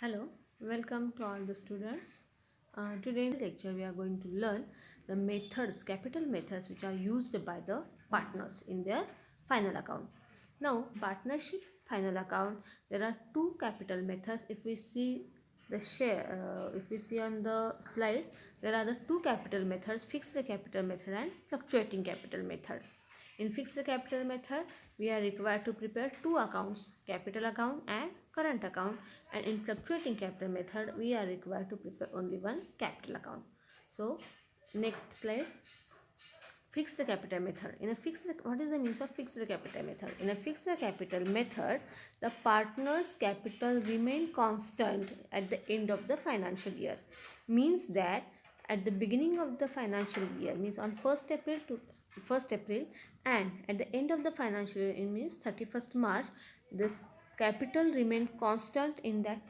Hello, welcome to all the students. Today in the lecture we are going to learn the methods, capital methods which are used by the partners in their final account. Now, partnership final account, there are two capital methods. If we see the if we see on the slide, there are the two capital methods, fixed capital method and fluctuating capital method. In fixed capital method, we are required to prepare two accounts, capital account and current account, and in fluctuating capital method, we are required to prepare only one capital account. So, next slide. Fixed capital method. In a fixed, what is the means of fixed capital method? In a fixed capital method, the partner's capital remain constant at the end of the financial year. Means that at the beginning of the financial year, means on 1st April to 1st April, and at the end of the financial year, it means 31st March, the capital remain constant in that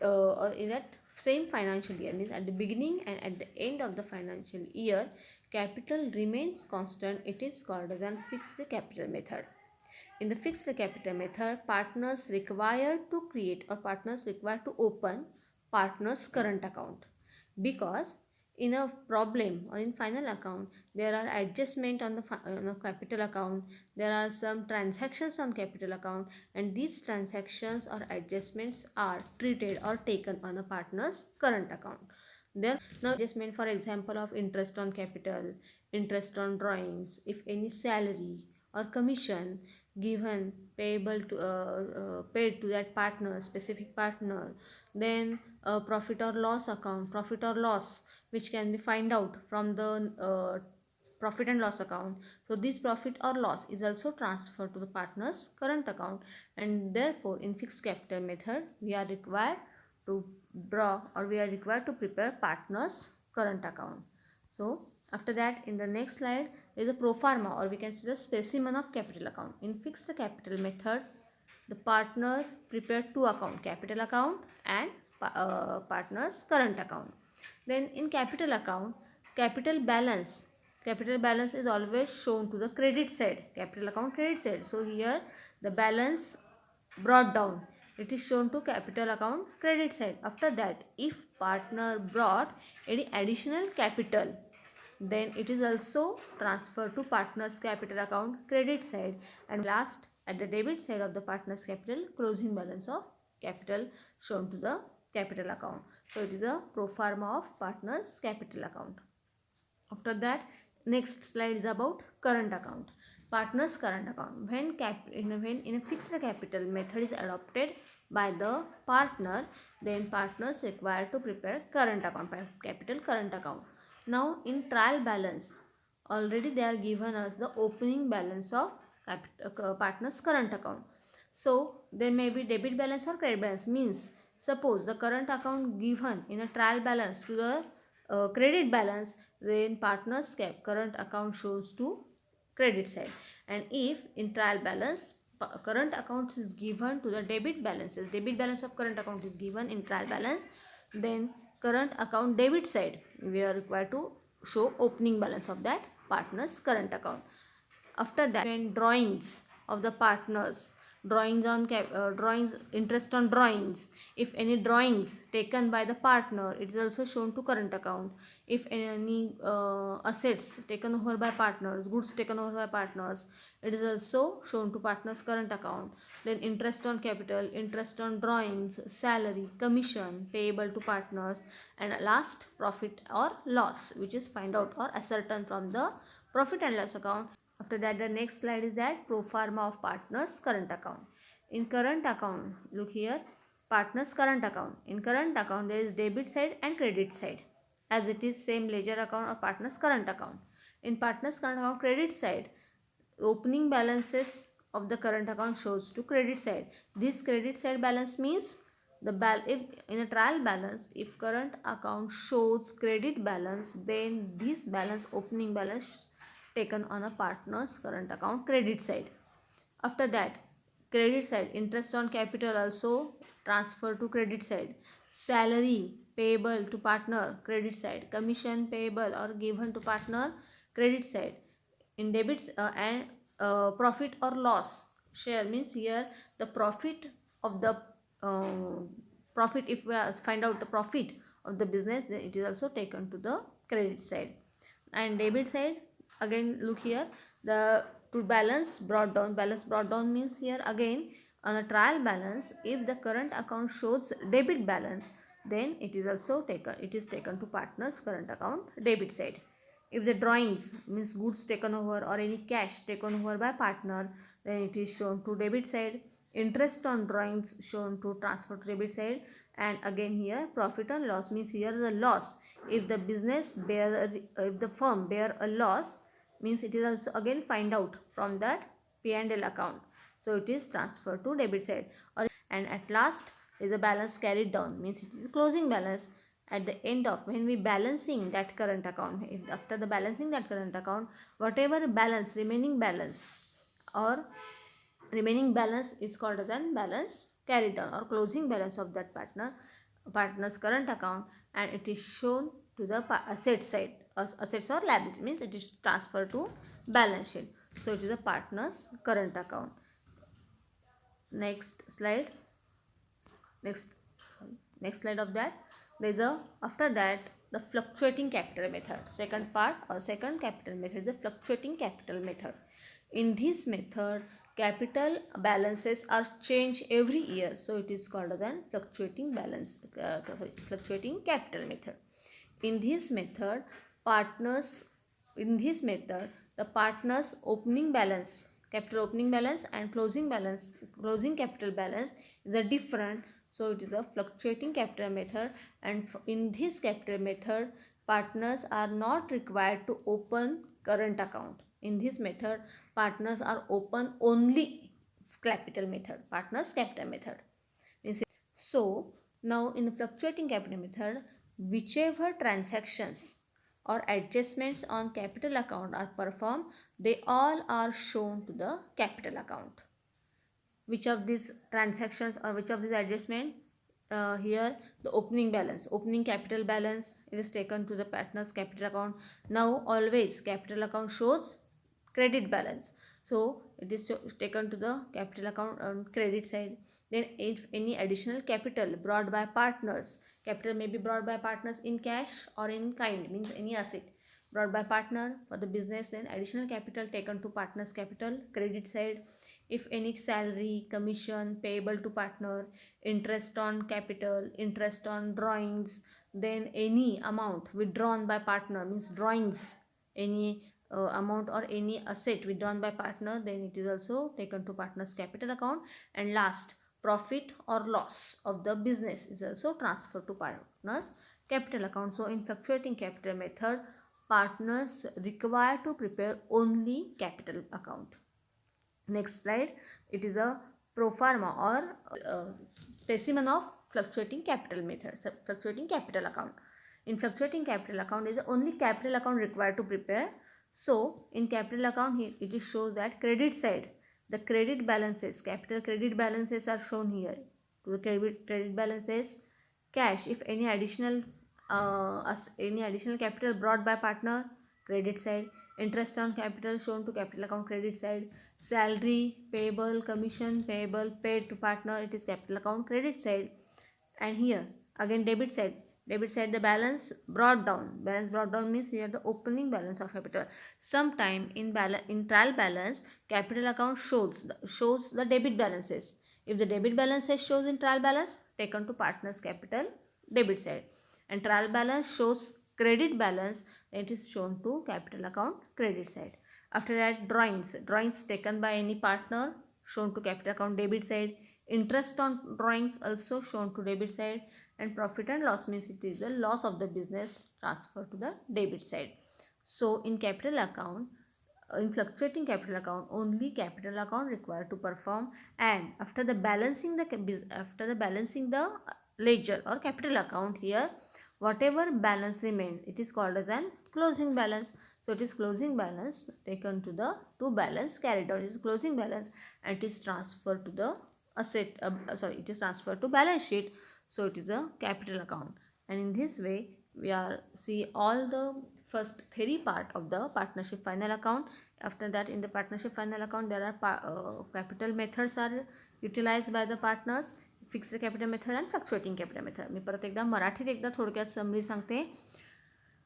or in that same financial year, means at the beginning and at the end of the financial year, capital remains constant. It is called as a fixed capital method. In the fixed capital method, partners require to create or partners require to open partners current account, because in a problem or in final account there are adjustment on the capital account, there are some transactions on capital account, and these transactions or adjustments are treated or taken on a partner's current account. There now adjustment, for example, of interest on capital, interest on drawings, if any salary or commission given payable to paid to that partner, specific partner, then profit or loss account, profit or loss which can be find out from the profit and loss account. So this profit or loss is also transferred to the partner's current account, and therefore in fixed capital method we are required to draw or we are required to prepare partner's current account. So after that, in the next slide is a pro forma, or we can see the specimen of capital account. In fixed capital method, the partner prepare two account, capital account and partner's current account. Then in capital account, capital balance is always shown to the credit side, capital account credit side. So here the balance brought down, it is shown to capital account credit side. After that, if partner brought any additional capital, then it is also transferred to partner's capital account credit side, and last at the debit side of the partner's capital, closing balance of capital shown to the capital account. So it is a pro forma of partner's capital account. After that, next slide is about current account. Partner's current account. When in a fixed capital method is adopted by the partner, then partners required to prepare current account, capital current account. Now in trial balance, already they are given us the opening balance of partner's current account. So there may be debit balance or credit balance. Means suppose the current account given in a trial balance to the credit balance, then partner's current account shows to credit side, and if in trial balance current account is given to the debit balances, debit balance of current account is given in trial balance, then current account debit side we are required to show opening balance of that partner's current account. After that, when drawings of the partners, drawings, interest on drawings, if any drawings taken by the partner, it is also shown to current account. If any assets taken over by partners, goods taken over by partners, it is also shown to partners current account. Then interest on capital, interest on drawings, salary, commission payable to partners, and last profit or loss which is find out or ascertain from the profit and loss account. After that, the next slide is that pro forma of partners current account. In current account, look here, partners current account. In current account, there is debit side and credit side, as it is same ledger account or partners current account. In partners current account credit side, opening balances of the current account shows to credit side. This credit side balance means if in a trial balance, if current account shows credit balance, then this balance, opening balance, taken on a partner's current account credit side. After that, credit side, interest on capital also transfer to credit side, salary payable to partner credit side, commission payable or given to partner credit side. In debits and profit or loss share, means here the profit of the profit, if we find out the profit of the business, then it is also taken to the credit side. And debit side, again look here, the to balance brought down means here again on a trial balance, if the current account shows debit balance, then it is also taken to partners current account debit side. If the drawings means goods taken over or any cash taken over by partner, then it is shown to debit side. Interest on drawings shown to transfer to debit side. And again here profit and loss means here the loss, if the if the firm bear a loss, means it is also again find out from that P&L account, so it is transferred to debit side. And at last is a balance carried down, means it is closing balance. At the end of when we balancing that current account, if after the balancing that current account, whatever balance remaining balance is called as an balance carried down or closing balance of that partner's current account, and it is shown to the asset side. Assets or liability means it is transferred to balance sheet, so it is a partner's current account. Next slide of that, there is a after that the fluctuating capital method. Second part or second capital method is the fluctuating capital method. In this method, capital balances are changed every year, so it is called as an fluctuating capital method. In this method, the partners opening balance, capital opening balance and closing capital balance is a different, so it is a fluctuating capital method. And in this capital method, partners are not required to open current account. In this method, partners are open only capital method, partners capital method. So now in the fluctuating capital method, whichever transactions or adjustments on capital account are performed, they all are shown to the capital account. Which of these transactions or which of these adjustment, here the opening capital balance, it is taken to the partner's capital account. Now always capital account shows credit balance, so it is taken to the capital account on credit side. Then if any additional capital brought by partners, capital may be brought by partners in cash or in kind, means any asset brought by partner for the business, then additional capital taken to partner's capital credit side. If any salary, commission payable to partner, interest on capital, interest on drawings, then any amount withdrawn by partner, means drawings, any amount or any asset withdrawn by partner, then it is also taken to partner's capital account. And last, profit or loss of the business is also transferred to partner's capital account. So in fluctuating capital method, partners require to prepare only capital account. Next slide, it is a pro forma or specimen of fluctuating capital method, fluctuating capital account. In fluctuating capital account is the only capital account required to prepare. So in capital account here it is shows that credit side, the credit balances, capital credit balances are shown here. To the credit balances, cash, if any additional capital brought by partner, credit side. Interest on capital shown to capital account credit side. Salary payable, commission payable paid to partner, it is capital account credit side. And here again debit side, the balance brought down means here the opening balance of capital. Sometime in trial balance, capital account shows the debit balances. If the debit balances shows in trial balance, taken to partner's capital debit side. And trial balance shows credit balance, it is shown to capital account credit side. After that, drawings taken by any partner shown to capital account debit side. Interest on drawings also shown to debit side. And profit and loss means it is the loss of the business transferred to the debit side. So in capital account, in fluctuating capital account, only capital account required to perform. And after the balancing the ledger or capital account, here whatever balance remains, it is called as an closing balance. So it is closing balance taken to the balance carried out. It is closing balance and it is transferred to the asset. It is transferred to balance sheet. So it is a capital account. And in this way, we are see all the first theory part of the partnership final account. After that, in the partnership final account, there are capital methods are utilized by the partners. Fixed capital method आणि fluctuating capital method. मी परत एकदा मराठीत एकदा थोडक्यात summary सांगते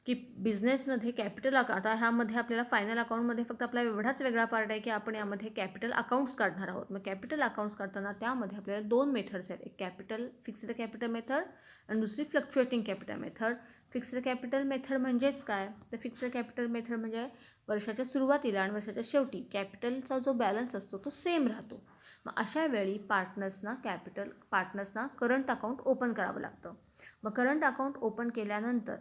की बिझनेसमध्ये capital account, आता ह्यामध्ये आपल्याला फायनल अकाउंटमध्ये फक्त आपला एवढाच वेगळा पार्ट आहे की आपण यामध्ये कॅपिटल अकाउंट्स काढणार आहोत. मग कॅपिटल अकाउंट्स काढताना त्यामध्ये आपल्याला 2 मेथड्स आहेत, एक कॅपिटल फिक्स्ड कॅपिटल मेथड आणि दुसरी fluctuating capital method. Fixed capital method म्हणजेच काय, तर फिक्स्ड कॅपिटल मेथड म्हणजे वर्षाच्या सुरुवातीला आणि वर्षाच्या शेवटी कॅपिटलचा जो बॅलन्स असतो तो सेम राहतो. मग अशा वेळी पार्टनर्सना करंट अकाउंट ओपन करावं लागतं. मग करंट अकाउंट ओपन केल्यानंतर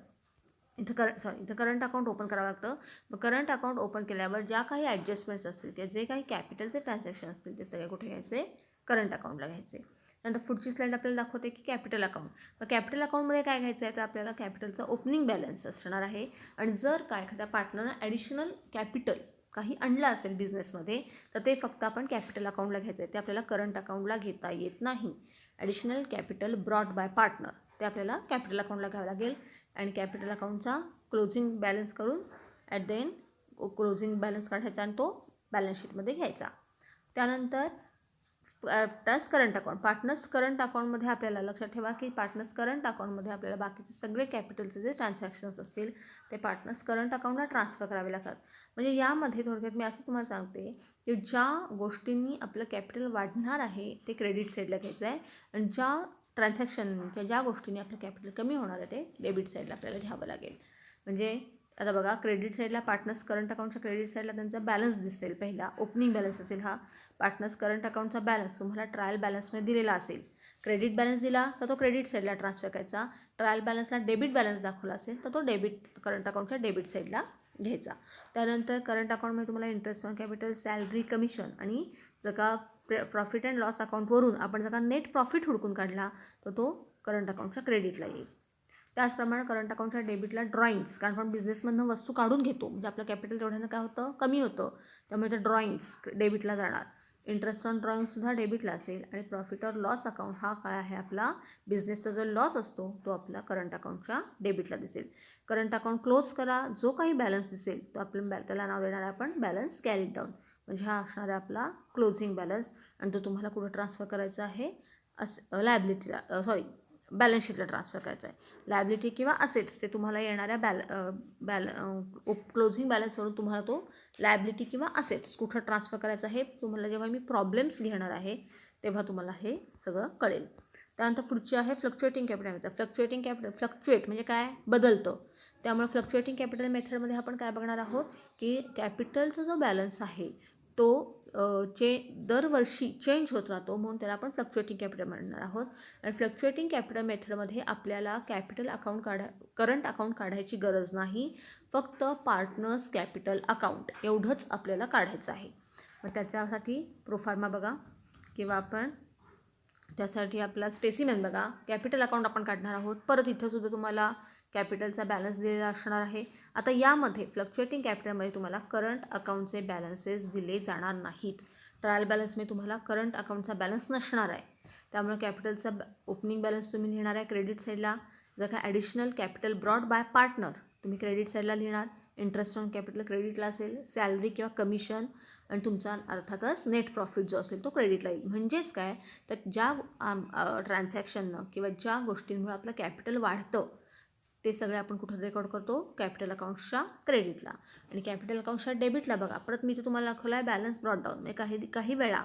इथं करंट अकाउंट ओपन करावं लागतं. मग करंट अकाउंट ओपन केल्यावर ज्या काही ॲडजस्टमेंट्स असतील किंवा जे काही कॅपिटलचे ट्रान्झॅक्शन असतील ते सगळे कुठे घ्यायचे, करंट अकाउंटला घ्यायचे. नंतर पुढची स्लाईड आपल्याला दाखवते की कॅपिटल अकाउंट. मग कॅपिटल अकाउंटमध्ये काय घ्यायचं आहे, तर आपल्याला कॅपिटलचा ओपनिंग बॅलन्स असणार आहे. आणि जर काय एखाद्या पार्टनरनं ॲडिशनल कॅपिटल काही आणलं असेल बिझनेसमध्ये तर ते फक्त आपण कॅपिटल अकाउंटला घ्यायचं आहे, ते आपल्याला करंट अकाउंटला घेता येत नाही. Additional capital brought by partner ते आपल्याला कॅपिटल अकाउंटला घ्यावं लागेल. आणि कॅपिटल अकाउंटचा क्लोजिंग बॅलन्स करून at the end closing balance काढायचा आणि तो बॅलन्स शीटमध्ये घ्यायचा. त्यानंतर करंट अकाउंट, पार्टनर्स करंट अकाउंटमध्ये आपल्याला लक्षात ठेवा की पार्टनर्स करंट अकाउंटमध्ये आपल्याला बाकीचे सगळे कॅपिटलचे जे ट्रान्झॅक्शन्स असतील ते पार्टनर्स करंट अकाउंटला ट्रान्सफर करावे लागतात. म्हणजे यामध्ये थोडक्यात मी असं तुम्हाला सांगते की ज्या गोष्टींनी आपलं कॅपिटल वाढणार आहे ते क्रेडिट साईडला घ्यायचं आहे आणि ज्या ट्रान्झॅक्शननी किंवा ज्या गोष्टींनी आपलं कॅपिटल कमी होणार आहे ते डेबिट साईडला आपल्याला घ्यावं लागेल. म्हणजे आता बघा, क्रेडिट साईडला पार्टनर्स करंट अकाउंटच्या क्रेडिट साईडला त्यांचा बॅलन्स दिसेल. पहिला ओपनिंग बॅलन्स असेल हा पार्टनर्स करंट अकाउंटचा बॅलन्स तुम्हाला ट्रायल बॅलन्समध्ये दिलेला असेल. क्रेडिट बॅलन्स दिला तर तो क्रेडिट साईडला ट्रान्सफर करायचा. ट्रायल बॅलन्सला डेबिट बॅलन्स दाखवला असेल तर तो करंट अकाउंटच्या डेबिट साईडला घ्यायचा. त्यानंतर करंट अकाउंटमध्ये तुम्हाला interest on capital, salary, commission आणि जर का प्रॉफिट अँड लॉस अकाउंटवरून आपण जर का नेट प्रॉफिट हुडकून काढला तर तो करंट अकाउंटच्या क्रेडिटला येईल. त्याचप्रमाणे करंट अकाउंटच्या डेबिटला ड्रॉइंग्स, कारण आपण बिझनेसमधनं वस्तू काढून घेतो म्हणजे आपलं कॅपिटल तेवढ्यानं काय होतं, कमी होतं. त्यामुळे ते ड्रॉइंग्स डेबिटला जाणार. इंटरेस्ट ऑन ड्रॉइंगसुद्धा डेबिटला असेल. आणि प्रॉफिट ऑर लॉस अकाउंट हा काय आहे, आपला बिझनेसचा जो लॉस असतो तो आपला करंट अकाउंटच्या डेबिटला दिसेल. करंट अकाउंट क्लोज करा, जो काही बॅलन्स दिसेल तो आपल्या त्याला नाव देणार आहे आपण बॅलन्स कॅरीड डाऊन. म्हणजे हा असणार आहे आपला क्लोजिंग बॅलन्स आणि तो तुम्हाला कुठं ट्रान्सफर करायचा आहे, लायबिलिटीला बॅलन्स शीटला ट्रान्सफर करायचा आहे. लायबिलिटी किंवा असेट्स ते तुम्हाला येणाऱ्या क्लोजिंग बॅलन्सवरून तुम्हाला तो लायबिलिटी किंवा असेट्स कुठं ट्रान्सफर करायचं आहे तुम्हाला जेव्हा मी प्रॉब्लेम्स घेणार आहे तेव्हा तुम्हाला हे सगळं कळेल. त्यानंतर पुढची आहे फ्लक्च्युएटिंग कॅपिटल मेथड. फ्लक्च्युएट म्हणजे काय, बदलतं. त्यामुळे फ्लक्च्युएटिंग कॅपिटल मेथडमध्ये आपण काय बघणार आहोत की कॅपिटलचा जो बॅलन्स आहे तो दरवर्षी चेंज होत राहतो, म्हणून त्याला आपण फ्लक्च्युएटिंग कॅपिटल म्हणणार आहोत. आणि फ्लक्च्युएटिंग कॅपिटल मेथडमध्ये आपल्याला करंट अकाउंट काढायची गरज नाही, फक्त पार्टनर्स कॅपिटल अकाउंट एवढंच आपल्याला काढायचं आहे. मग त्याच्यासाठी प्रोफार्मा बघा किंवा आपण त्यासाठी आपला स्पेसिमेन बघा. कॅपिटल अकाउंट आपण काढणार आहोत. परत इथंसुद्धा तुम्हाला कॅपिटलचा बॅलन्स दिलेला असणार आहे. आता यामध्ये फ्लक्च्युएटिंग कॅपिटलमध्ये तुम्हाला करंट अकाउंटचे बॅलन्सेस दिले जाणार नाहीत. ट्रायल बॅलन्समध्ये तुम्हाला करंट अकाउंटचा बॅलन्स नसणार आहे. त्यामुळे कॅपिटलचा ओपनिंग बॅलन्स तुम्ही लिहिणार आहे क्रेडिट साईडला. जर का additional capital brought by partner तुम्ही क्रेडिट साईडला लिहिणार. इंटरेस्ट ऑन कॅपिटल क्रेडिटला असेल. सॅलरी किंवा कमिशन आणि तुमचा अर्थातच नेट प्रॉफिट जो असेल तो क्रेडिटला येईल. म्हणजेच काय, तर ज्या ट्रान्झॅक्शननं किंवा ज्या गोष्टींमुळे आपलं कॅपिटल वाढतं ते सगळे आपण कुठं रेकॉर्ड करतो, कॅपिटल अकाउंट्सच्या क्रेडिटला. आणि कॅपिटल अकाउंट्सच्या डेबिटला बघा, परत मी तुम्हाला दाखवला आहे बॅलन्स ब्रॉट डाऊन. म्हणजे काही वेळा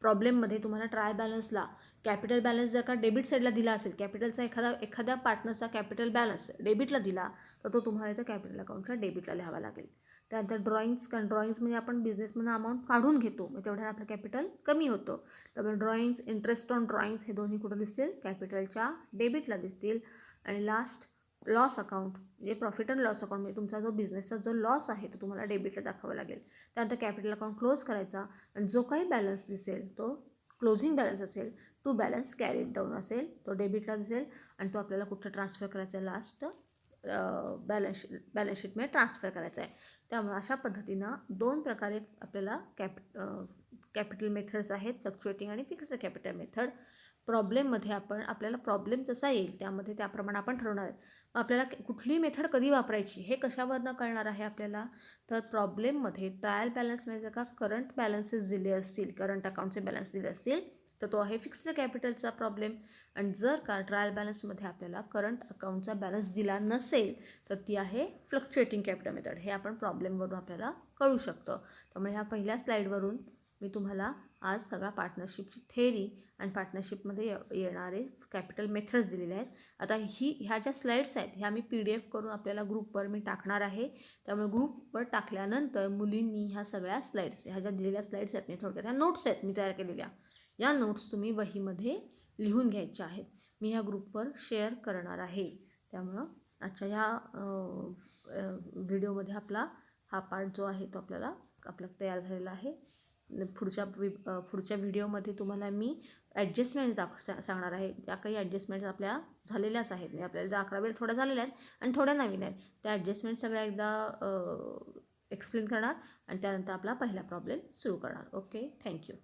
प्रॉब्लेममध्ये तुम्हाला ट्रायल बॅलन्सला कॅपिटल बॅलन्स जर का डेबिट साईडला दिला असेल, कॅपिटलचा एखाद्या पार्टनरचा कॅपिटल बॅलन्स डेबिटला दिला तर तो तुम्हाला इथं कॅपिटल अकाउंटच्या डेबिटला लिहावा लागेल. त्यानंतर ड्रॉइंग्स म्हणजे आपण बिझनेसमधून अमाऊंट काढून घेतो, मग तेवढ्या आपलं कॅपिटल कमी होतं. त्यामुळे ड्रॉइंग्स, इंटरेस्ट ऑन ड्रॉइंग्स हे दोन्ही कुठं दिसतील, कॅपिटलच्या डेबिटला दिसतील. आणि लास्ट लॉस अकाउंट म्हणजे प्रॉफिट अँड लॉस अकाउंट म्हणजे तुमचा जो बिझनेसचा जो लॉस आहे तो तुम्हाला डेबिटला दाखवावा लागेल. त्यानंतर कॅपिटल अकाउंट क्लोज करायचा आणि जो काही बॅलन्स दिसेल तो क्लोजिंग बॅलन्स असेल, टू बॅलन्स कॅरीड डाऊन असेल, तो डेबिटला दिसेल आणि तो आपल्याला कुठं ट्रान्सफर करायचा आहे, लास्ट बॅलन्स शीटमध्ये ट्रान्सफर करायचा आहे. त्यामुळे अशा पद्धतीनं 2 प्रकारे आपल्याला कॅपिटल मेथड्स आहेत, फ्लक्च्युएटिंग आणि फिक्स्ड कॅपिटल मेथड. प्रॉब्लेममध्ये आपल्याला प्रॉब्लेम जसा येईल त्याप्रमाणे आपण ठरवणार आहे. आपल्याला कुठली मेथड कधी वापरायची हे कशावरनं कळणार आहे आपल्याला, तर प्रॉब्लेममध्ये ट्रायल बॅलन्समध्ये जर का करंट बॅलन्सेस दिले असतील, करंट अकाउंटचे बॅलन्स दिले असतील तर तो आहे फिक्स्ड कॅपिटलचा प्रॉब्लेम. आणि जर का ट्रायल बॅलन्समध्ये आपल्याला करंट अकाउंटचा बॅलन्स दिला नसेल तर ती आहे फ्लक्च्युएटिंग कॅपिटल मेथड. हे आपण प्रॉब्लेमवरून आपल्याला कळू शकतं. त्यामुळे ह्या पहिल्या स्लाईडवरून मी तुम्हाला आज सगळा पार्टनरशिपची थेअरी आणि पार्टनरशिपमध्ये येणारे कॅपिटल मेथड्स दिलेले आहेत. आता ह्या ज्या स्लाईड्स आहेत ह्या मी PDF करून आपल्याला ग्रुपवर मी टाकणार आहे. त्यामुळे ग्रुपवर टाकल्यानंतर मुलींनी ह्या सगळ्या स्लाईड्स, ह्या ज्या दिलेल्या स्लाईड्स आहेत मी थोडक्यात ह्या नोट्स आहेत मी तयार केलेल्या, या नोट्स तुम्ही वहीमध्ये लिहून घ्यायच्या आहेत. मी ह्या ग्रुपवर शेअर करणार आहे. त्यामुळं आजच्या ह्या व्हिडिओमध्ये आपला हा पार्ट जो आहे तो आपला तयार झालेला आहे. पुढच्या व्हिडिओमध्ये तुम्हाला मी ॲडजस्टमेंट सांगणार आहे. त्या काही ॲडजस्टमेंट्स आपल्या झालेल्याच आहेत. म्हणजे आपल्याला ज्या 11वीला थोड्या झालेल्या आहेत आणि थोड्या नवीन आहेत, त्या ॲडजस्टमेंट सगळ्या एकदा एक्सप्लेन करणार आणि त्यानंतर आपला पहिला प्रॉब्लेम सुरू करणार. Okay, thank you.